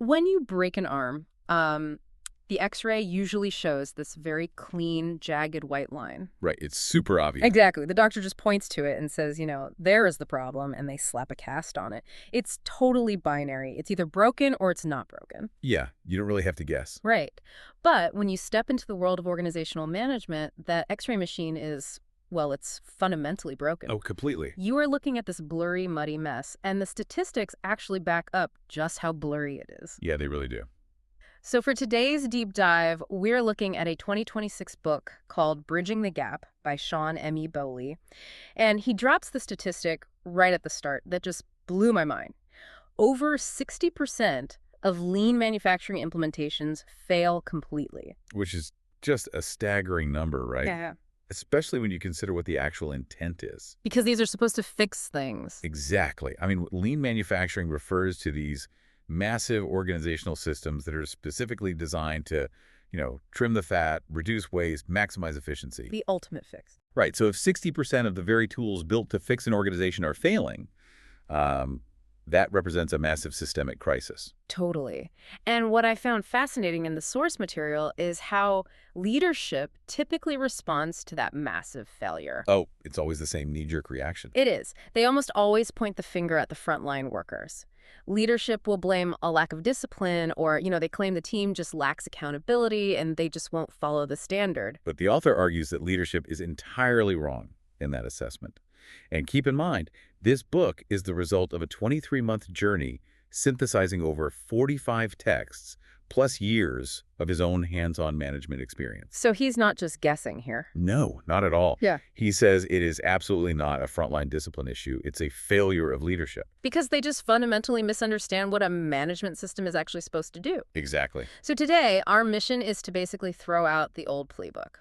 When you break an arm, the X-ray usually shows this very clean, jagged white line. Right. It's super obvious. Exactly. The doctor just points to it and says, there is the problem, and they slap a cast on it. It's totally binary. It's either broken or it's not broken. Yeah. You don't really have to guess. Right. But when you step into the world of organizational management, that X-ray machine is, well, it's fundamentally broken. Oh, completely. You are looking at this blurry, muddy mess, and the statistics actually back up just how blurry it is. Yeah, they really do. So for today's deep dive, we're looking at a 2026 book called Bridging the Gap by Sean M.E. Bowley. And he drops the statistic right at the start that just blew my mind. Over 60% of lean manufacturing implementations fail completely. Which is just a staggering number, right? Yeah. Especially when you consider what the actual intent is. Because these are supposed to fix things. Exactly. I mean, lean manufacturing refers to these massive organizational systems that are specifically designed to, trim the fat, reduce waste, maximize efficiency. The ultimate fix. Right. So if 60% of the very tools built to fix an organization are failing, that represents a massive systemic crisis. Totally. And what I found fascinating in the source material is how leadership typically responds to that massive failure. Oh, it's always the same knee-jerk reaction. It is. They almost always point the finger at the frontline workers. Leadership will blame a lack of discipline or, they claim the team just lacks accountability and they just won't follow the standard. But the author argues that leadership is entirely wrong in that assessment. And keep in mind, this book is the result of a 23-month journey synthesizing over 45 texts plus years of his own hands-on management experience. So he's not just guessing here. No, not at all. Yeah. He says it is absolutely not a frontline discipline issue. It's a failure of leadership. Because they just fundamentally misunderstand what a management system is actually supposed to do. Exactly. So today, our mission is to basically throw out the old playbook.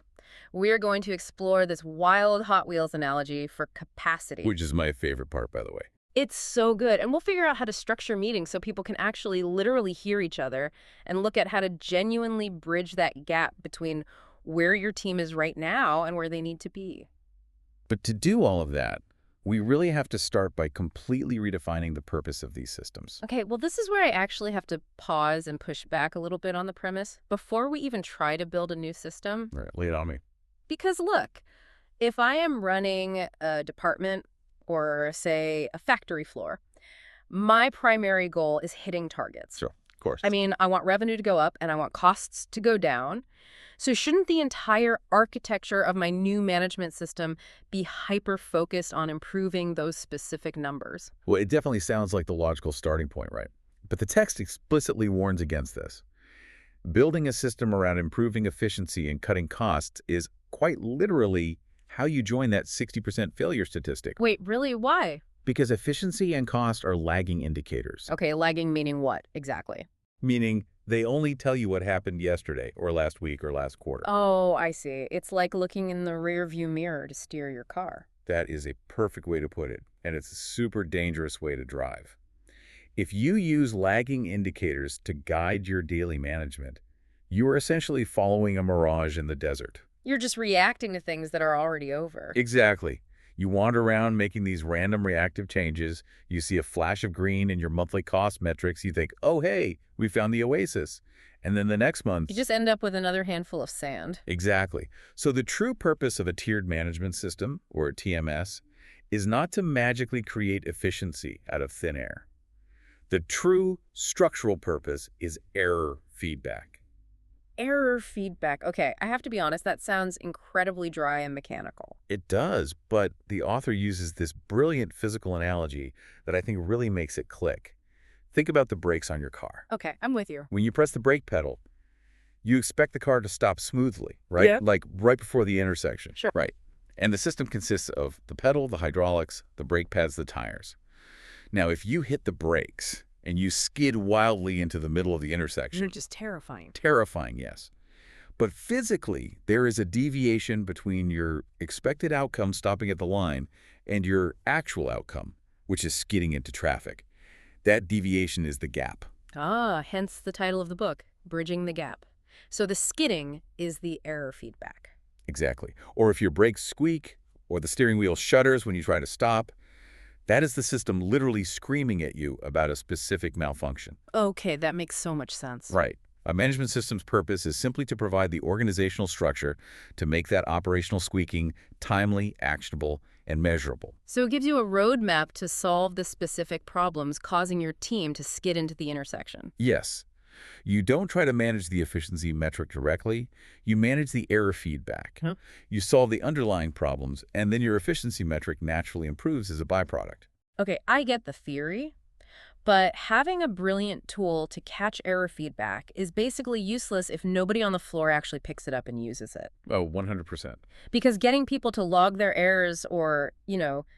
We're going to explore this wild Hot Wheels analogy for capacity. Which is my favorite part, by the way. It's so good. And we'll figure out how to structure meetings so people can actually literally hear each other and look at how to genuinely bridge that gap between where your team is right now and where they need to be. But to do all of that, we really have to start by completely redefining the purpose of these systems. Okay, well, this is where I actually have to pause and push back a little bit on the premise before we even try to build a new system. All right, lay it on me. Because look, if I am running a department or, say, a factory floor, my primary goal is hitting targets. Sure, of course. I mean, I want revenue to go up and I want costs to go down. So shouldn't the entire architecture of my new management system be hyper-focused on improving those specific numbers? Well, it definitely sounds like the logical starting point, right? But the text explicitly warns against this. Building a system around improving efficiency and cutting costs is quite literally how you join that 60% failure statistic. Wait, really? Why? Because efficiency and cost are lagging indicators. Okay, lagging meaning what exactly? Meaning they only tell you what happened yesterday or last week or last quarter. Oh, I see. It's like looking in the rear view mirror to steer your car. That is a perfect way to put it, and it's a super dangerous way to drive. If you use lagging indicators to guide your daily management, you are essentially following a mirage in the desert. You're just reacting to things that are already over. Exactly. You wander around making these random reactive changes. You see a flash of green in your monthly cost metrics. You think, oh, hey, we found the oasis. And then the next month... You just end up with another handful of sand. Exactly. So the true purpose of a tiered management system, or a TMS, is not to magically create efficiency out of thin air. The true structural purpose is error feedback. Error feedback. Okay, I have to be honest, that sounds incredibly dry and mechanical. It does, but the author uses this brilliant physical analogy that I think really makes it click. Think about the brakes on your car. Okay, I'm with you. When you press the brake pedal, you expect the car to stop smoothly, right? Yeah. Like right before the intersection. Sure. Right. And the system consists of the pedal, the hydraulics, the brake pads, the tires. Now, if you hit the brakes and you skid wildly into the middle of the intersection... You're just terrifying. Terrifying, yes. But physically, there is a deviation between your expected outcome stopping at the line and your actual outcome, which is skidding into traffic. That deviation is the gap. Ah, hence the title of the book, Bridging the Gap. So the skidding is the error feedback. Exactly. Or if your brakes squeak or the steering wheel shudders when you try to stop, That is the system literally screaming at you about a specific malfunction. Okay, that makes so much sense. Right. A management system's purpose is simply to provide the organizational structure to make that operational squeaking timely, actionable, and measurable. So it gives you a roadmap to solve the specific problems causing your team to skid into the intersection. Yes, you don't try to manage the efficiency metric directly. You manage the error feedback. Huh? You solve the underlying problems, and then your efficiency metric naturally improves as a byproduct. Okay, I get the theory, but having a brilliant tool to catch error feedback is basically useless if nobody on the floor actually picks it up and uses it. Oh, 100%. Because getting people to log their errors or,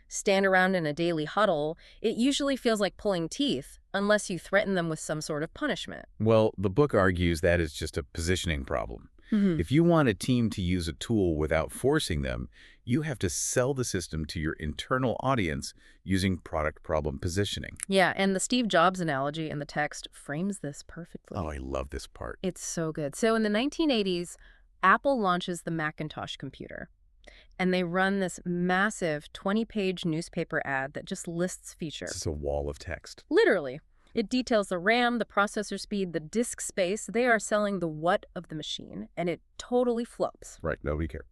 stand around in a daily huddle, it usually feels like pulling teeth unless you threaten them with some sort of punishment. Well, the book argues that is just a positioning problem. Hmm. If you want a team to use a tool without forcing them, you have to sell the system to your internal audience using product problem positioning. Yeah, and the Steve Jobs analogy in the text frames this perfectly. Oh, I love this part. It's so good. So in the 1980s, Apple launches the Macintosh computer, and they run this massive 20-page newspaper ad that just lists features. This is a wall of text. Literally. It details the RAM, the processor speed, the disk space. They are selling the what of the machine, and it totally flops. Right, nobody cared.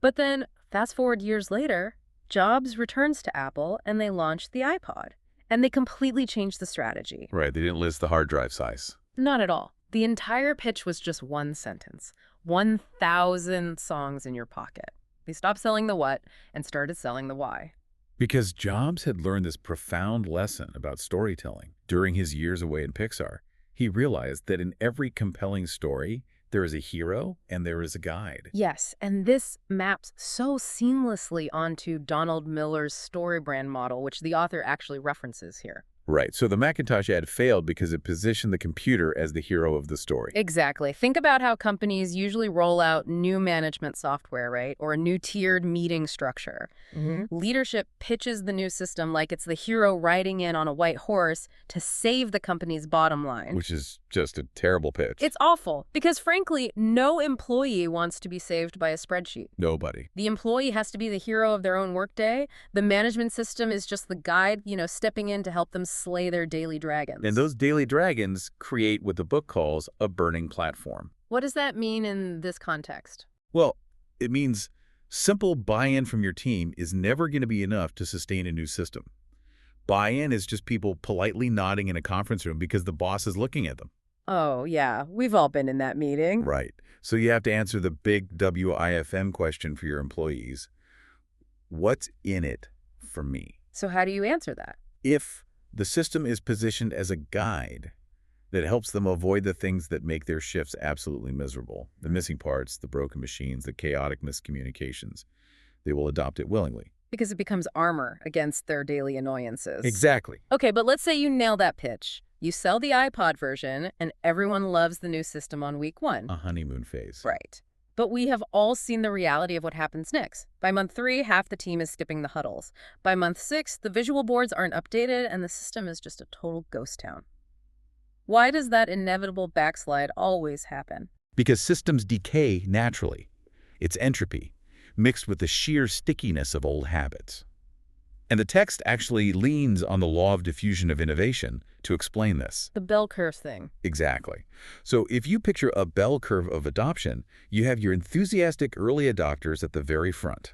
But then, fast forward years later, Jobs returns to Apple, and they launch the iPod. And they completely changed the strategy. Right, they didn't list the hard drive size. Not at all. The entire pitch was just one sentence. 1,000 songs in your pocket. They stopped selling the what and started selling the why. Because Jobs had learned this profound lesson about storytelling during his years away in Pixar. He realized that in every compelling story, there is a hero and there is a guide. Yes, and this maps so seamlessly onto Donald Miller's story brand model, which the author actually references here. Right, so the Macintosh ad failed because it positioned the computer as the hero of the story. Exactly. Think about how companies usually roll out new management software, right? Or a new tiered meeting structure. Leadership pitches the new system like it's the hero riding in on a white horse to save the company's bottom line. Which is just a terrible pitch. It's awful because, frankly, no employee wants to be saved by a spreadsheet. Nobody. The employee has to be the hero of their own workday. The management system is just the guide, stepping in to help them slay their daily dragons. And those daily dragons create what the book calls a burning platform. What does that mean in this context? Well, it means simple buy-in from your team is never going to be enough to sustain a new system. Buy-in is just people politely nodding in a conference room because the boss is looking at them. Oh, yeah. We've all been in that meeting. Right. So you have to answer the big WIFM question for your employees. What's in it for me? So how do you answer that? If the system is positioned as a guide that helps them avoid the things that make their shifts absolutely miserable, the missing parts, the broken machines, the chaotic miscommunications, they will adopt it willingly. Because it becomes armor against their daily annoyances. Exactly. Okay, but let's say you nail that pitch. You sell the iPod version, and everyone loves the new system on week 1. A honeymoon phase. Right. But we have all seen the reality of what happens next. By month 3, half the team is skipping the huddles. By month 6, the visual boards aren't updated, and the system is just a total ghost town. Why does that inevitable backslide always happen? Because systems decay naturally. It's entropy, mixed with the sheer stickiness of old habits. And the text actually leans on the law of diffusion of innovation to explain this. The bell curve thing. Exactly. So if you picture a bell curve of adoption, you have your enthusiastic early adopters at the very front.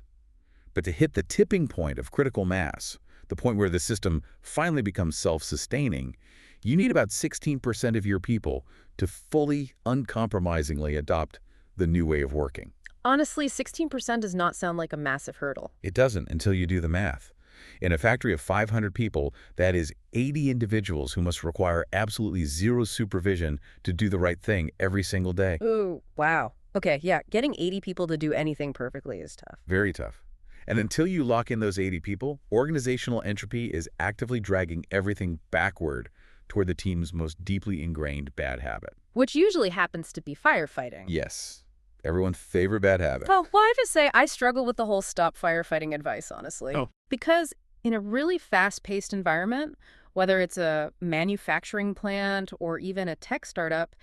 But to hit the tipping point of critical mass, the point where the system finally becomes self-sustaining, you need about 16% of your people to fully, uncompromisingly adopt the new way of working. Honestly, 16% does not sound like a massive hurdle. It doesn't until you do the math. In a factory of 500 people, that is 80 individuals who must require absolutely zero supervision to do the right thing every single day. Ooh, wow. Okay, yeah, getting 80 people to do anything perfectly is tough. Very tough. And until you lock in those 80 people, organizational entropy is actively dragging everything backward toward the team's most deeply ingrained bad habit. Which usually happens to be firefighting. Yes. Everyone's favorite bad habit. Well, I have to say, I struggle with the whole stop firefighting advice, honestly. Oh. Because in a really fast-paced environment, whether it's a manufacturing plant or even a tech startup,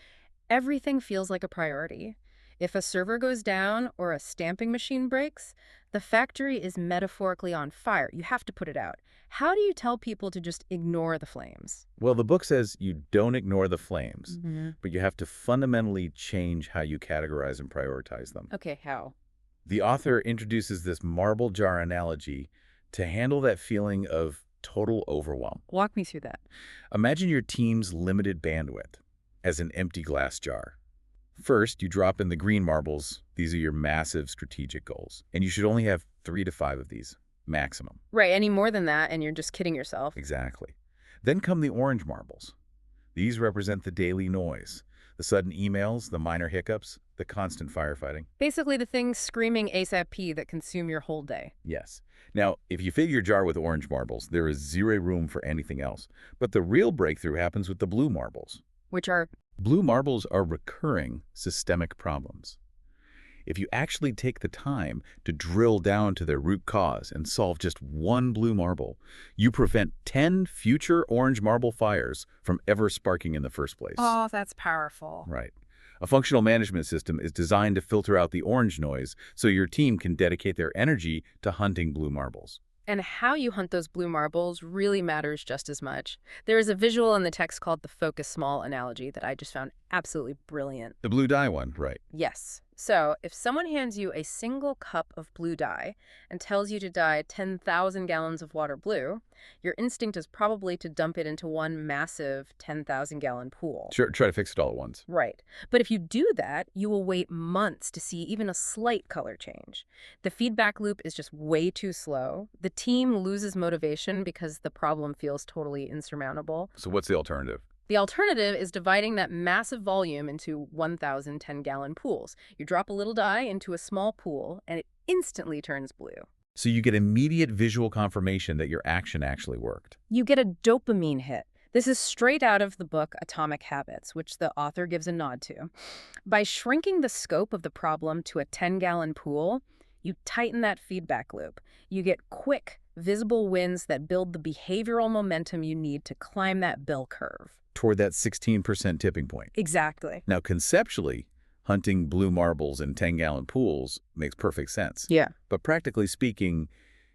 everything feels like a priority. If a server goes down or a stamping machine breaks, the factory is metaphorically on fire. You have to put it out. How do you tell people to just ignore the flames? Well, the book says you don't ignore the flames, Hmm. but you have to fundamentally change how you categorize and prioritize them. Okay, how? The author introduces this marble jar analogy to handle that feeling of total overwhelm. Walk me through that. Imagine your team's limited bandwidth as an empty glass jar. First, you drop in the green marbles. These are your massive strategic goals, and you should only have 3 to 5 of these, maximum. Right, any more than that, and you're just kidding yourself. Exactly. Then come the orange marbles. These represent the daily noise, the sudden emails, the minor hiccups, the constant firefighting. Basically, the things screaming ASAP that consume your whole day. Yes. Now, if you fill your jar with orange marbles, there is zero room for anything else. But the real breakthrough happens with the blue marbles. Which are, Blue marbles are recurring systemic problems. If you actually take the time to drill down to their root cause and solve just one blue marble, you prevent 10 future orange marble fires from ever sparking in the first place. oh, that's powerful. Right. A functional management system is designed to filter out the orange noise so your team can dedicate their energy to hunting blue marbles. And how you hunt those blue marbles really matters just as much. There is a visual in the text called the focus small analogy that I just found absolutely brilliant. The blue dye one, right. Yes. So, if someone hands you a single cup of blue dye and tells you to dye 10,000 gallons of water blue, your instinct is probably to dump it into one massive 10,000-gallon pool. Sure, try to fix it all at once. Right. But if you do that, you will wait months to see even a slight color change. The feedback loop is just way too slow. The team loses motivation because the problem feels totally insurmountable. So what's the alternative? The alternative is dividing that massive volume into 1,000 10-gallon pools. You drop a little dye into a small pool, and it instantly turns blue. So you get immediate visual confirmation that your action actually worked. You get a dopamine hit. This is straight out of the book Atomic Habits, which the author gives a nod to. By shrinking the scope of the problem to a 10-gallon pool, you tighten that feedback loop. You get quick, visible wins that build the behavioral momentum you need to climb that bell curve. Toward that 16% tipping point. Exactly. Now, conceptually, hunting blue marbles in 10-gallon pools makes perfect sense. Yeah. But practically speaking,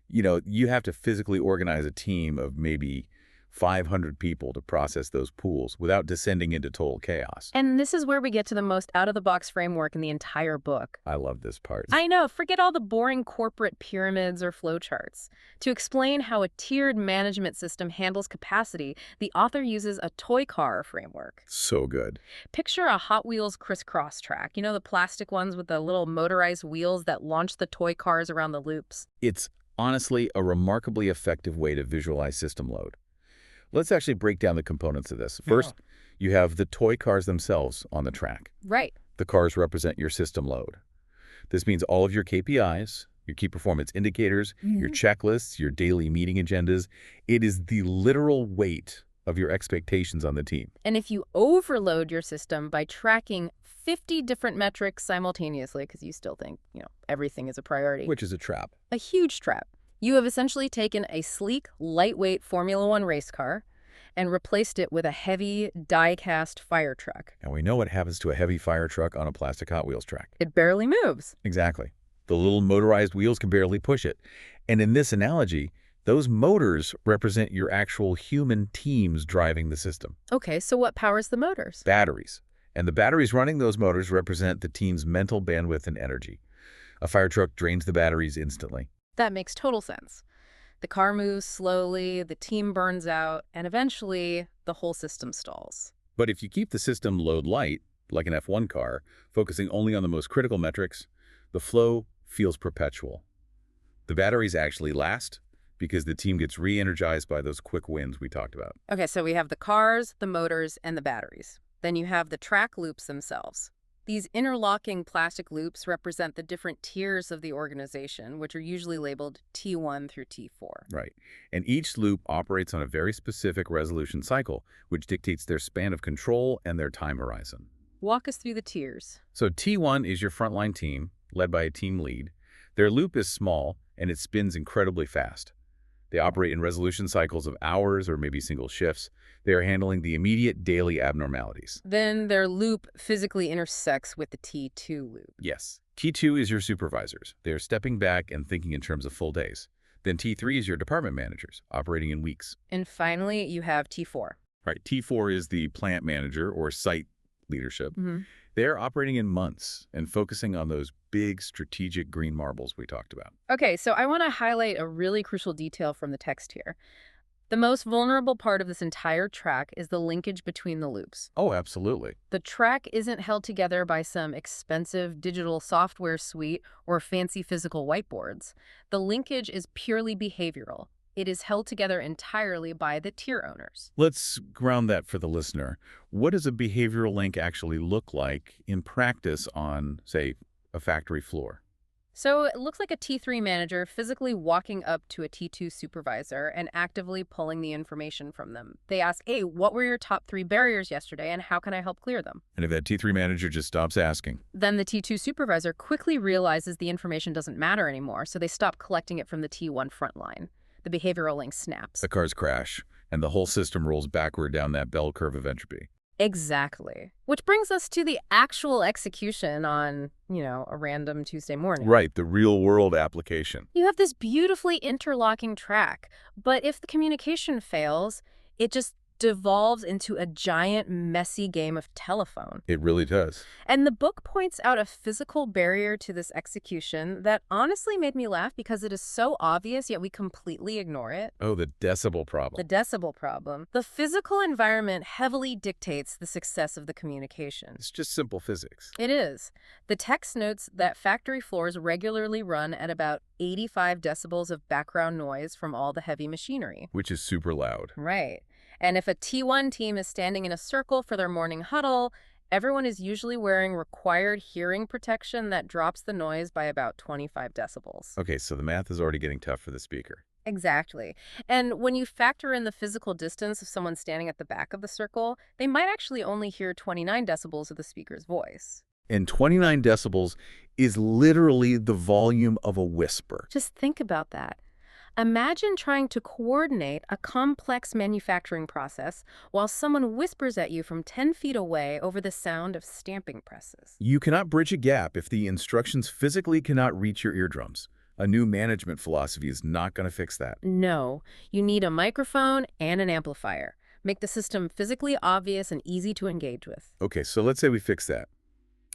you have to physically organize a team of maybe 500 people to process those pools without descending into total chaos. And this is where we get to the most out-of-the-box framework in the entire book. I love this part. I know, forget all the boring corporate pyramids or flowcharts. To explain how a tiered management system handles capacity, the author uses a toy car framework. So good. Picture a Hot Wheels crisscross track. You know, the plastic ones with the little motorized wheels that launch the toy cars around the loops? It's honestly a remarkably effective way to visualize system load. Let's actually break down the components of this. First, you have the toy cars themselves on the track. Right. The cars represent your system load. This means all of your KPIs, your key performance indicators, your checklists, your daily meeting agendas. It is the literal weight of your expectations on the team. And if you overload your system by tracking 50 different metrics simultaneously, because you still think, everything is a priority. Which is a trap. A huge trap. You have essentially taken a sleek, lightweight Formula One race car and replaced it with a heavy, die-cast fire truck. And we know what happens to a heavy fire truck on a plastic Hot Wheels track. It barely moves. Exactly. The little motorized wheels can barely push it. And in this analogy, those motors represent your actual human teams driving the system. Okay, so what powers the motors? Batteries. And the batteries running those motors represent the team's mental bandwidth and energy. A fire truck drains the batteries instantly. That makes total sense. The car moves slowly, the team burns out, and eventually the whole system stalls. But if you keep the system load light, like an F1 car, focusing only on the most critical metrics, the flow feels perpetual. The batteries actually last because the team gets re-energized by those quick wins we talked about. Okay, so we have the cars, the motors, and the batteries. Then you have the track loops themselves. These interlocking plastic loops represent the different tiers of the organization, which are usually labeled T1 through T4. Right. And each loop operates on a very specific resolution cycle, which dictates their span of control and their time horizon. Walk us through the tiers. So T1 is your frontline team, led by a team lead. Their loop is small, and it spins incredibly fast. They operate in resolution cycles of hours or maybe single shifts. They are handling the immediate daily abnormalities. Then their loop physically intersects with the T2 loop. Yes. T2 is your supervisors. They are stepping back and thinking in terms of full days. Then T3 is your department managers, operating in weeks. And finally, you have T4. Right. T4 is the plant manager or site leadership. They're operating in months and focusing on those big strategic green marbles we talked about. Okay, so I want to highlight a really crucial detail from the text here. The most vulnerable part of this entire track is the linkage between the loops. Oh, absolutely. The track isn't held together by some expensive digital software suite or fancy physical whiteboards. The linkage is purely behavioral. It is held together entirely by the tier owners. Let's ground that for the listener. What does a behavioral link actually look like in practice on, say, a factory floor? So it looks like a T3 manager physically walking up to a T2 supervisor and actively pulling the information from them. They ask, hey, what were your top 3 barriers yesterday and how can I help clear them? And if that T3 manager just stops asking? Then the T2 supervisor quickly realizes the information doesn't matter anymore, so they stop collecting it from the T1 frontline. The behavioral link snaps. The cars crash, and the whole system rolls backward down that bell curve of entropy. Exactly. Which brings us to the actual execution on, a random Tuesday morning. Right, the real-world application. You have this beautifully interlocking track, but if the communication fails, it just devolves into a giant, messy game of telephone. It really does. And the book points out a physical barrier to this execution that honestly made me laugh because it is so obvious, yet we completely ignore it. Oh, the decibel problem. The decibel problem. The physical environment heavily dictates the success of the communication. It's just simple physics. It is. The text notes that factory floors regularly run at about 85 decibels of background noise from all the heavy machinery. Which is super loud. Right. And if a T1 team is standing in a circle for their morning huddle, everyone is usually wearing required hearing protection that drops the noise by about 25 decibels. Okay, so the math is already getting tough for the speaker. Exactly. And when you factor in the physical distance of someone standing at the back of the circle, they might actually only hear 29 decibels of the speaker's voice. And 29 decibels is literally the volume of a whisper. Just think about that. Imagine trying to coordinate a complex manufacturing process while someone whispers at you from 10 feet away over the sound of stamping presses. You cannot bridge a gap if the instructions physically cannot reach your eardrums. A new management philosophy is not going to fix that. No, you need a microphone and an amplifier. Make the system physically obvious and easy to engage with. Okay, so let's say we fix that.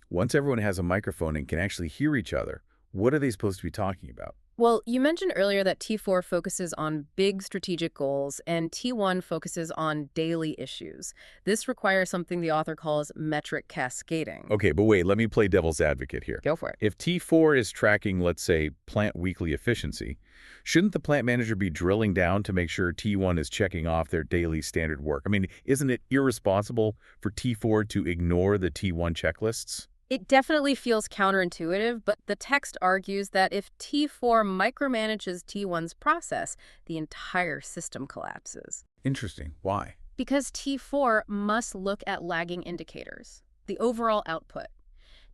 Once everyone has a microphone and can actually hear each other, what are they supposed to be talking about? Well, you mentioned earlier that T4 focuses on big strategic goals and T1 focuses on daily issues. This requires something the author calls metric cascading. Okay, but wait, let me play devil's advocate here. Go for it. If T4 is tracking, let's say, plant weekly efficiency, shouldn't the plant manager be drilling down to make sure T1 is checking off their daily standard work? I mean, isn't it irresponsible for T4 to ignore the T1 checklists? It definitely feels counterintuitive, but the text argues that if T4 micromanages T1's process, the entire system collapses. Interesting. Why? Because T4 must look at lagging indicators, the overall output.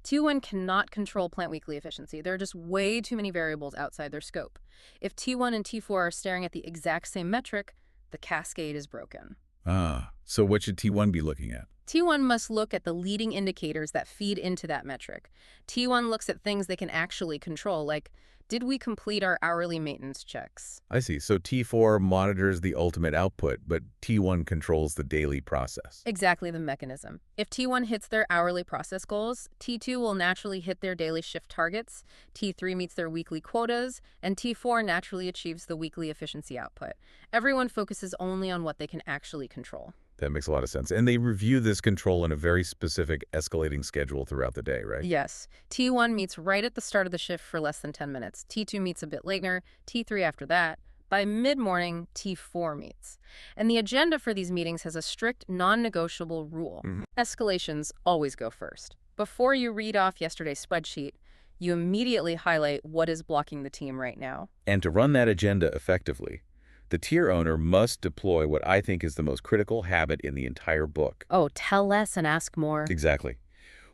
T1 cannot control plant weekly efficiency. There are just way too many variables outside their scope. If T1 and T4 are staring at the exact same metric, the cascade is broken. Ah, so what should T1 be looking at? T1 must look at the leading indicators that feed into that metric. T1 looks at things they can actually control, like, did we complete our hourly maintenance checks? I see. So T4 monitors the ultimate output, but T1 controls the daily process. Exactly the mechanism. If T1 hits their hourly process goals, T2 will naturally hit their daily shift targets, T3 meets their weekly quotas, and T4 naturally achieves the weekly efficiency output. Everyone focuses only on what they can actually control. That makes a lot of sense. And they review this control in a very specific escalating schedule throughout the day, right? Yes. T1 meets right at the start of the shift for less than 10 minutes. T2 meets a bit later, T3 after that. By mid-morning, T4 meets. And the agenda for these meetings has a strict, non-negotiable rule. Escalations always go first. Before you read off yesterday's spreadsheet, you immediately highlight what is blocking the team right now. And to run that agenda effectively, the tier owner must deploy what I think is the most critical habit in the entire book. Oh, tell less and ask more. Exactly.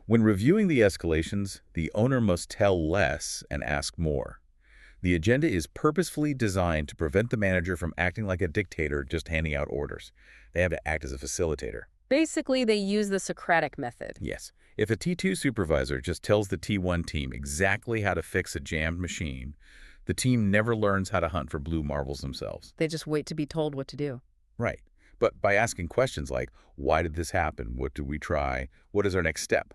When reviewing the escalations, the owner must tell less and ask more. The agenda is purposefully designed to prevent the manager from acting like a dictator just handing out orders. They have to act as a facilitator. Basically, they use the Socratic method. Yes. If a T2 supervisor just tells the T1 team exactly how to fix a jammed machine, the team never learns how to hunt for blue marbles themselves. They just wait to be told what to do. Right. But by asking questions like, why did this happen? What did we try? What is our next step?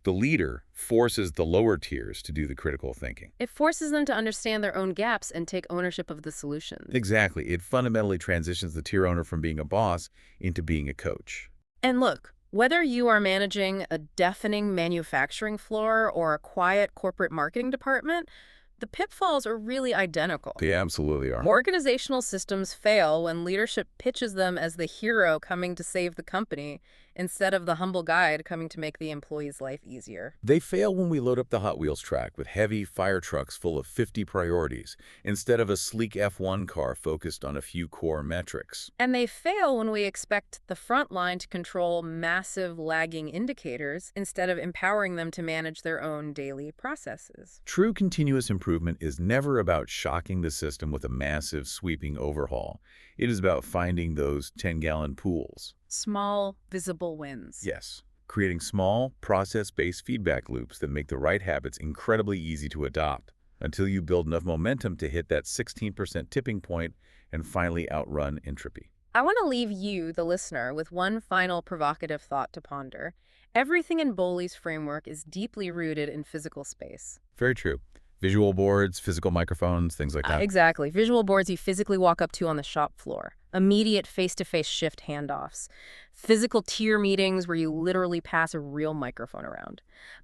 The leader forces the lower tiers to do the critical thinking. It forces them to understand their own gaps and take ownership of the solutions. Exactly. It fundamentally transitions the tier owner from being a boss into being a coach. And look, whether you are managing a deafening manufacturing floor or a quiet corporate marketing department, the pitfalls are really identical. They absolutely are. Organizational systems fail when leadership pitches them as the hero coming to save the company instead of the humble guide coming to make the employee's life easier. They fail when we load up the Hot Wheels track with heavy fire trucks full of 50 priorities instead of a sleek F1 car focused on a few core metrics. And they fail when we expect the front line to control massive lagging indicators instead of empowering them to manage their own daily processes. True continuous improvement is never about shocking the system with a massive sweeping overhaul. It is about finding those 10-gallon pools. Small, visible wins. Yes, creating small, process-based feedback loops that make the right habits incredibly easy to adopt until you build enough momentum to hit that 16% tipping point and finally outrun entropy. I want to leave you, the listener, with one final provocative thought to ponder. Everything in Bowley's framework is deeply rooted in physical space. Very true. Visual boards, physical microphones, things like that. Exactly. Visual boards you physically walk up to on the shop floor. Immediate face-to-face shift handoffs. Physical tier meetings where you literally pass a real microphone around.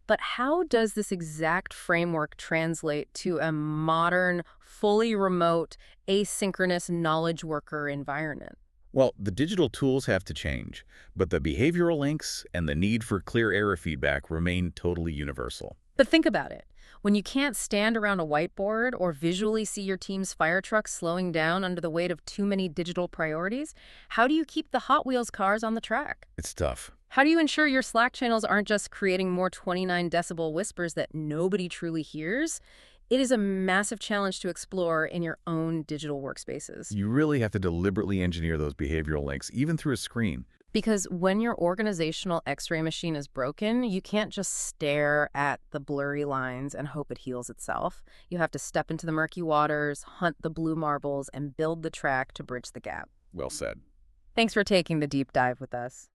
But how does this exact framework translate to a modern, fully remote, asynchronous knowledge worker environment? Well, the digital tools have to change, but the behavioral links and the need for clear error feedback remain totally universal. But think about it. When you can't stand around a whiteboard or visually see your team's fire truck slowing down under the weight of too many digital priorities, how do you keep the Hot Wheels cars on the track? It's tough. How do you ensure your Slack channels aren't just creating more 29 decibel whispers that nobody truly hears? It is a massive challenge to explore in your own digital workspaces. You really have to deliberately engineer those behavioral links, even through a screen. Because when your organizational X-ray machine is broken, you can't just stare at the blurry lines and hope it heals itself. You have to step into the murky waters, hunt the blue marbles, and build the track to bridge the gap. Well said. Thanks for taking the deep dive with us.